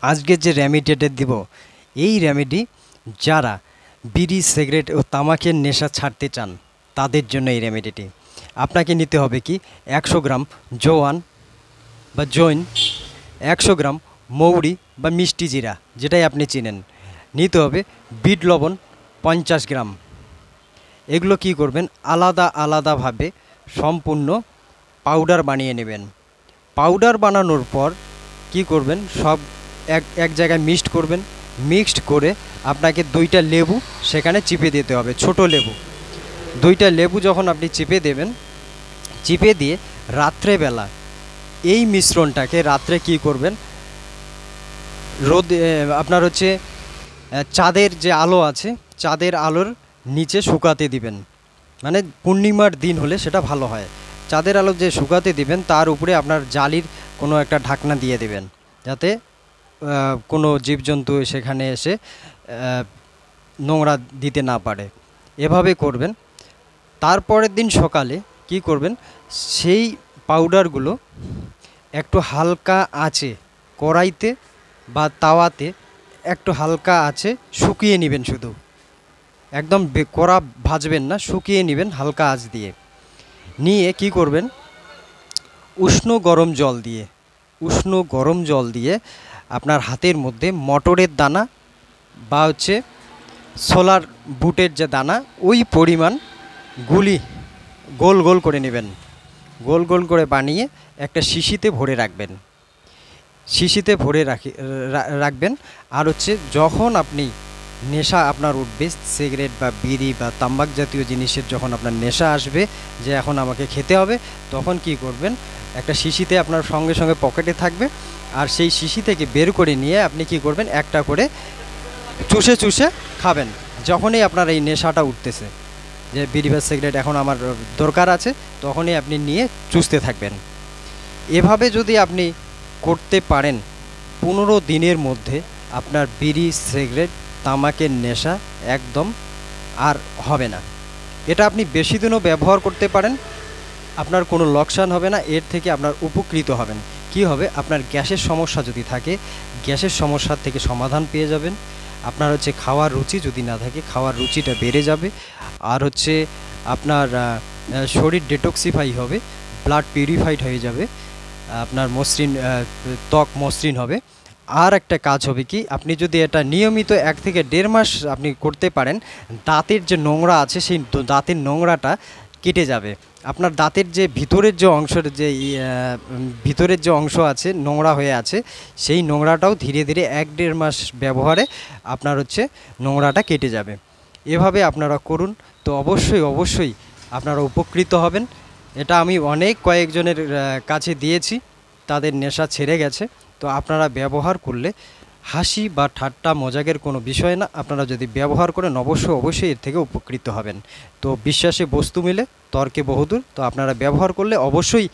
আজকে যে রেমেডিটা দিব এই রেমেডি যারা বিড়ি সিগারেট ও তামাকের নেশা ছাড়তে চান তাদের জন্য এই রেমেডিটি। আপনাকে নিতে হবে কি 100 গ্রাম জোয়ান বা জৈন, 100 গ্রাম মৌরি বা মিষ্টি জিরা যেটাই আপনি চিনেন, নিতে হবে বিট লবণ 50 গ্রাম। এগুলো কি করবেন, আলাদা আলাদাভাবে সম্পূর্ণ পাউডার বানিয়ে নেবেন। পাউডার বানানোর পর কি করবেন, সব এক জায়গায় মিক্সড করে আপনাকে 2টা লেবু সেখানে চিপে দিতে হবে, ছোট লেবু 2টা লেবু যখন আপনি চিপে দেবেন, চিপে দিয়ে রাত্রেবেলা এই মিশ্রণটাকে রাত্রে কি করবেন, আপনার হচ্ছে চাঁদের যে আলো আছে চাঁদের আলোর নিচে শুকাতে দিবেন। মানে পূর্ণিমার দিন হলে সেটা ভালো হয়। চাঁদের আলো যে শুকাতে দিবেন তার উপরে আপনার জালির কোনো একটা ঢাকনা দিয়ে দেবেন, যাতে কোনো জীবজন্তু সেখানে এসে নোংরা দিতে না পারে। এভাবে করবেন। তারপরের দিন সকালে কি করবেন, সেই পাউডারগুলো একটু হালকা আঁচে কড়াইতে বা তাওয়াতে একটু হালকা আঁচে শুকিয়ে নেবেন, শুধু একদম কড়া ভাজবেন না, শুকিয়ে নেবেন হালকা আঁচ দিয়ে। নিয়ে কি করবেন, উষ্ণ গরম জল দিয়ে আপনার হাতের মধ্যে মটরের দানা বা হচ্ছে সোলার বুটের যে দানা ওই পরিমাণ গোল গোল করে নেবেন, গোল গোল করে বানিয়ে একটা শিশিতে ভরে রাখবেন। রাখবেন। আর হচ্ছে যখন আপনি নেশা আপনার উঠবে, সিগারেট বা বিড়ি বা তামাক জাতীয় জিনিসের যখন আপনার নেশা আসবে যে এখন আমাকে খেতে হবে, তখন কি করবেন, একটা শিশিতে আপনার সঙ্গে সঙ্গে পকেটে থাকবে, আর সেই শিশি থেকে বের করে নিয়ে আপনি কি করবেন, একটা করে চুষে চুষে খাবেন। যখনই আপনার এই নেশাটা উঠতেছে যে বিড়ি বা সিগারেট এখন আমার দরকার আছে, তখনই আপনি নিয়ে চুষতে থাকবেন। এভাবে যদি আপনি করতে পারেন 15 দিনের মধ্যে আপনার বিড়ি সিগারেট তামাকের নেশা একদম আর হবে না। এটা আপনি বেশি দিনও ব্যবহার করতে পারেন, আপনার কোনো লোকসান হবে না, এর থেকে আপনার উপকৃত হবেন। কি হবে, আপনার গ্যাসের সমস্যা যদি থাকে গ্যাসের সমস্যার থেকে সমাধান পেয়ে যাবেন। আপনার হচ্ছে খাওয়ার রুচি যদি না থাকে খাওয়ার রুচিটা বেড়ে যাবে। আর হচ্ছে আপনার শরীর ডেটক্সিফাই হবে, ব্লাড পিউরিফাইড হয়ে যাবে, আপনার ত্বক মসৃণ হবে। আর একটা কাজ হবে কি, আপনি যদি এটা নিয়মিত 1 থেকে 1.5 মাস আপনি করতে পারেন, দাঁতের যে নোংরা আছে সেই দাঁতের নোংরাটা কেটে যাবে। আপনার দাঁতের যে ভিতরের যে অংশ আছে নোংরা হয়ে আছে, সেই নোংরাটাও ধীরে ধীরে 1-1.5 মাস ব্যবহারে আপনার হচ্ছে নোংরাটা কেটে যাবে। এভাবে আপনারা করুন, তো অবশ্যই আপনারা উপকৃত হবেন। এটা আমি কয়েকজনের কাছে দিয়েছি, তাদের নেশা ছেড়ে গেছে। তো আপনারা ব্যবহার করলে হাসি বা ঠাট্টা মজাকের কোনো বিষয় না, আপনারা যদি ব্যবহার করেন অবশ্যই এর থেকে উপকৃত হবেন। তো বিশ্বাসে বস্তু মিলে তর্কে বহুদূর, তো আপনারা ব্যবহার করলে অবশ্যই